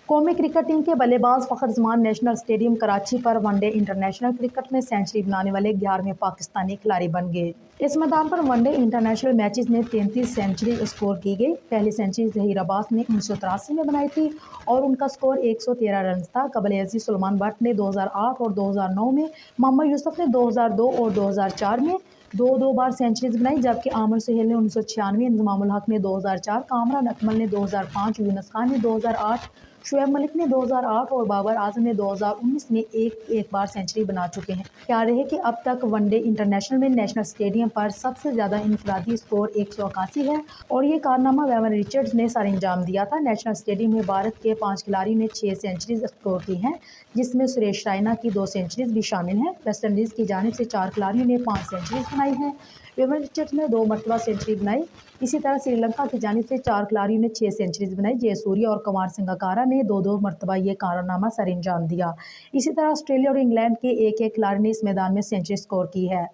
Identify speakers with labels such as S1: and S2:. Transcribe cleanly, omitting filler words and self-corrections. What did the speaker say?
S1: قومی cricket team کے بلے باز فخر زمان نیشنل اسٹیڈیم کراچی پر ون ڈے انٹرنیشنل کرکٹ میں سینچری بنانے والے 11ویں پاکستانی کھلاڑی بن گئے۔ اس میدان پر ون ڈے انٹرنیشنل میچز میں 33 سینچری اسکور کی گئی۔ پہلی سینچری ظہیر عباس نے 1983 میں بنائی تھی اور ان کا سکور 113 رنز تھا۔ قبل ازیں سلیمان بٹ نے 2008 اور 2009 میں، محمد یوسف نے 2002 اور 2004 میں دو بار سینچریز بنائی، جبکہ عامر سہیل نے 1996، انضمام الحق نے 2004، کامران اکمل نے 2005، یونس خان نے 2008، شعیب ملک نے 2008 اور بابر اعظم نے 2019 میں ایک بار سینچری بنا چکے ہیں۔ خیال رہے کہ اب تک ون ڈے انٹرنیشنل میں نیشنل اسٹیڈیم پر سب سے زیادہ انفرادی سکور 181 ہے اور یہ کارنامہ ویون رچرڈز نے سر انجام دیا تھا۔ نیشنل اسٹیڈیم میں بھارت کے 5 کھلاڑیوں نے 6 سینچریز اسکور کی ہیں، جس میں سریش رائنا کی 2 سینچریز بھی شامل ہیں۔ ویسٹ انڈیز کی جانب سے 4 کھلاڑیوں نے 5 سینچریز بنائی ہیں۔ ویون رچرڈز نے 2 مرتبہ سینچری بنائی۔ اسی طرح سری لنکا کی جانب سے 4 کھلاڑیوں نے 6 سینچریز بنائی۔ جے سوریا اور کنور سنگاکارا نے 2 مرتبہ یہ کارنامہ سر انجام دیا۔ اسی طرح آسٹریلیا اور انگلینڈ کے ایک کھلاڑی نے اس میدان میں سینچری اسکور کی ہے۔